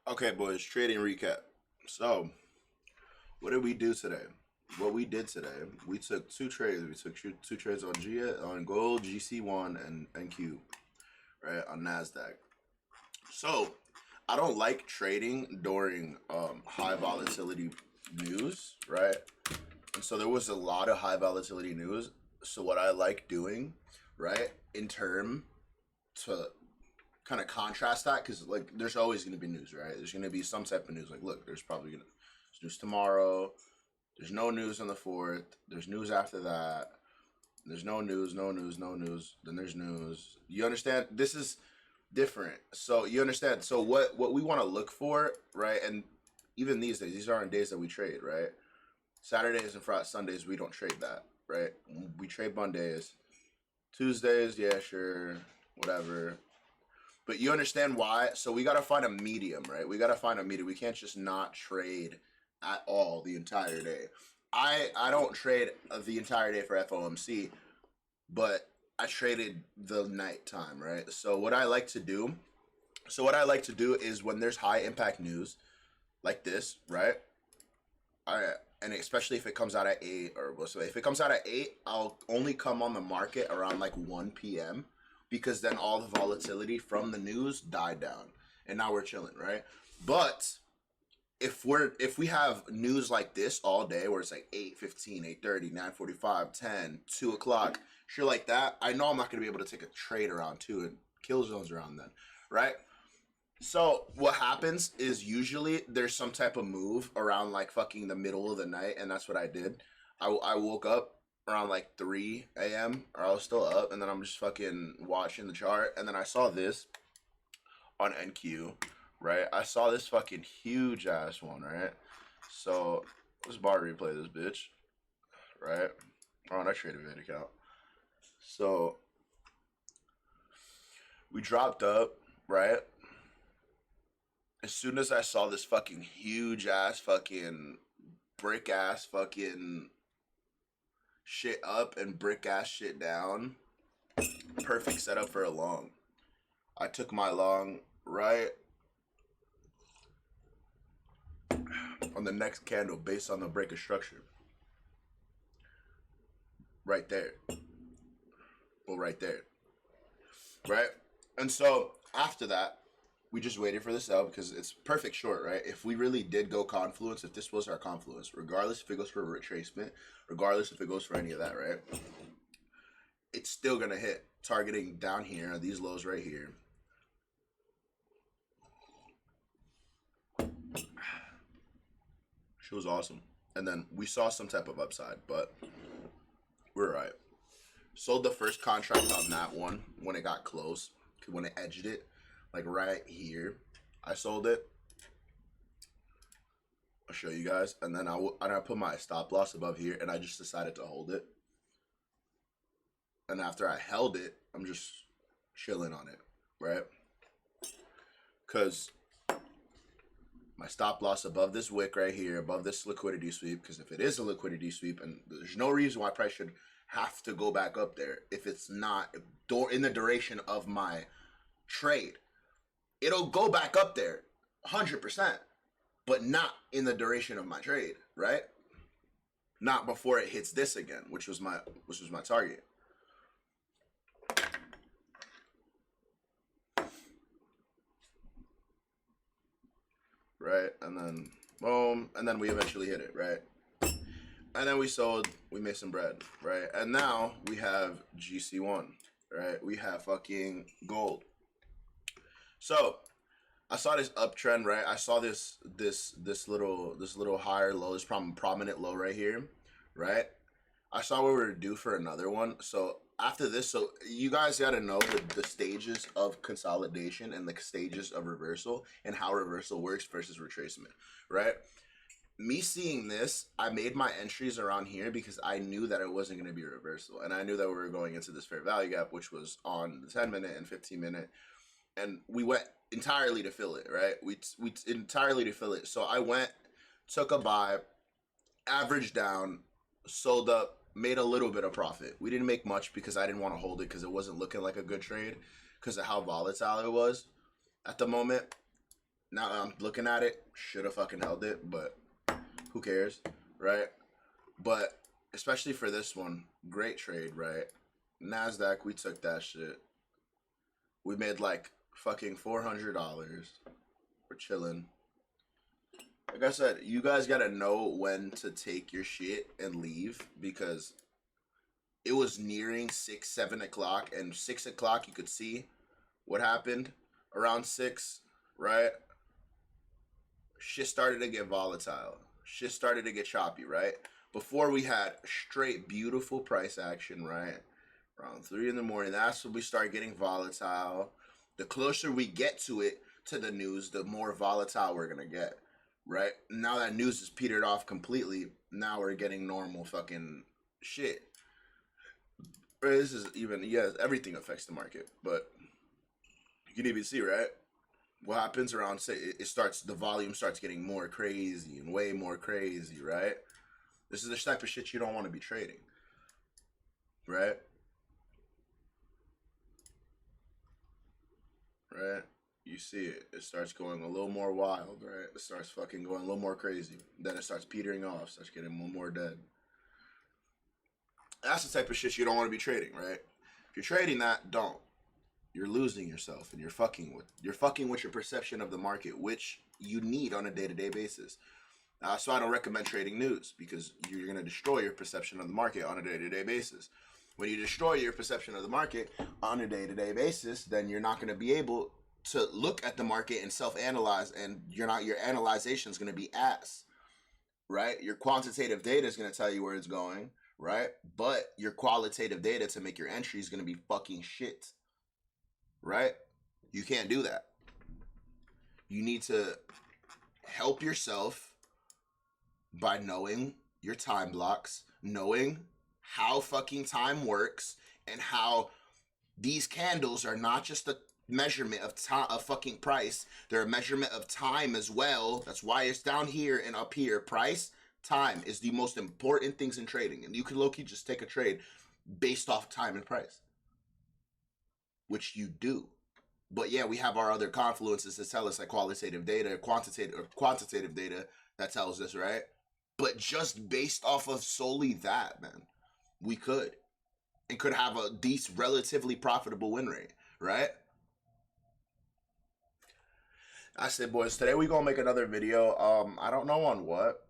Okay, boys, trading recap. So, what did we do today? What we did today, we took two trades. We took two trades on on gold, GC1, and NQ, right, on NASDAQ. So, I don't like trading during high volatility news, right? And so, there was a lot of high volatility news. So, what I like doing, right, in term to kind of contrast that, because like there's always going to be news, right? There's going to be some type of news. Like, look, there's news tomorrow. There's no news on the fourth. There's news after that. There's no news, no news, no news. Then there's news. You understand? This is different. So you understand. So what we want to look for, right? And even these days, these aren't days that we trade, right? Saturdays and Friday, Sundays, we don't trade that, right? We trade Mondays, Tuesdays, yeah, sure, whatever. But you understand why? So we got to find a medium, right? We got to find a medium. We can't just not trade at all the entire day. I don't trade the entire day for FOMC, but I traded the nighttime, right? So what I like to do is when there's high impact news like this, right? I and especially if it comes out at 8, or so if it comes out at 8, I'll only come on the market around like 1 p.m. because then all the volatility from the news died down and now we're chilling, right? But if we have news like this all day where it's like 8:15, 8:30, 9:45, 10, 2 o'clock, shit like that, I know I'm not going to be able to take a trade around 2 and kill zones around then, right? So what happens is usually there's some type of move around like fucking the middle of the night, and that's what I did. I woke up around like 3 a.m. or I was still up, and then I'm just fucking watching the chart, and then I saw this on NQ, right? I saw this fucking huge ass one, right? So let's bar replay this bitch, right? On our TradeAvate account. So we dropped up, right? As soon as I saw this fucking huge ass fucking brick ass fucking shit up and brick ass shit down, perfect setup for a long. I took my long right on the next candle based on the break of structure. Right there. Well, right there. Right? And so after that, we just waited for the sell because it's perfect short, right? If we really did go confluence, if this was our confluence, regardless if it goes for a retracement, regardless if it goes for any of that, right? It's still gonna hit, targeting down here, these lows right here. She was awesome. And then we saw some type of upside, but we're right. Sold the first contract on that one when it got close, when it edged it, like right here. I sold it. I'll show you guys, and then I put my stop loss above here, and I just decided to hold it. And after I held it, I'm just chilling on it, right? Because my stop loss above this wick right here, above this liquidity sweep, because if it is a liquidity sweep, and there's no reason why price should have to go back up there if it's not in the duration of my trade. It'll go back up there 100%, but not in the duration of my trade, right? Not before it hits this again, which was my target. Right? And then boom, and then we eventually hit it, right? And then we sold, we made some bread, right? And now we have GC1, right? We have fucking gold. So I saw this uptrend, right? I saw this little higher low, this prominent low right here, right? I saw we were due for another one. So after this, so you guys got to know the stages of consolidation and the stages of reversal and how reversal works versus retracement, right? Me seeing this, I made my entries around here because I knew that it wasn't going to be a reversal. And I knew that we were going into this fair value gap, which was on the 10-minute and 15-minute. And we went entirely to fill it, right? We entirely to fill it. So I went, took a buy, averaged down, sold up, made a little bit of profit. We didn't make much because I didn't want to hold it because it wasn't looking like a good trade because of how volatile it was at the moment. Now I'm looking at it, should have fucking held it, but who cares, right? But especially for this one, great trade, right? Nasdaq, we took that shit. We made like fucking $400. We're chilling. Like I said, you guys gotta know when to take your shit and leave because it was nearing 6, 7 o'clock, and 6 o'clock you could see what happened around 6, right? Shit started to get volatile. Shit started to get choppy, right? Before we had straight beautiful price action, right? Around 3 in the morning, that's when we start getting volatile. The closer we get to it, to the news, the more volatile we're gonna get, right? Now that news is petered off completely, now we're getting normal fucking shit. This is even, yes, everything affects the market, but you can even see, right? What happens around, say, it starts, the volume starts getting more crazy and way more crazy, right? This is the type of shit you don't want to be trading, right? Right? You see it. It starts going a little more wild, right? It starts fucking going a little more crazy. Then it starts petering off, starts getting more dead. That's the type of shit you don't want to be trading, right? If you're trading that, don't. You're losing yourself, and you're fucking with your perception of the market, which you need on a day-to-day basis. So I don't recommend trading news because you're going to destroy your perception of the market on a day-to-day basis. When you destroy your perception of the market on a day-to-day basis, then you're not going to be able to look at the market and self-analyze, and your analyzation is going to be ass, right? Your quantitative data is going to tell you where it's going, right? But your qualitative data to make your entry is going to be fucking shit, right? You can't do that. You need to help yourself by knowing your time blocks, knowing how fucking time works, and how these candles are not just a measurement of time, of fucking price. They're a measurement of time as well. That's why it's down here and up here. Price, time is the most important things in trading, and you can low-key just take a trade based off time and price, which you do. But yeah, we have our other confluences that tell us, like qualitative data, quantitative data that tells us, right? But just based off of solely that, man, we could have a decent, relatively profitable win rate, right? I said, boys, today we gonna make another video. I don't know on what.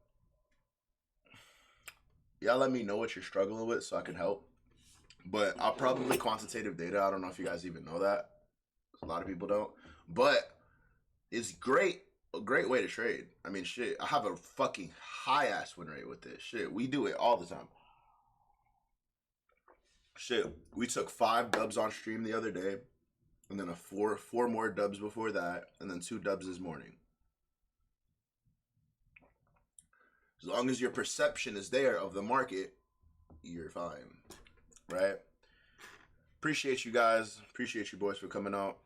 Y'all let me know what you're struggling with so I can help. But I'll probably quantitative data. I don't know if you guys even know that. A lot of people don't. But it's great. A great way to trade. I mean, shit, I have a fucking high ass win rate with this. Shit, we do it all the time. Shit, we took 5 dubs on stream the other day, and then four more dubs before that, and then 2 dubs this morning. As long as your perception is there of the market, you're fine, right? Appreciate you guys. Appreciate you boys for coming out.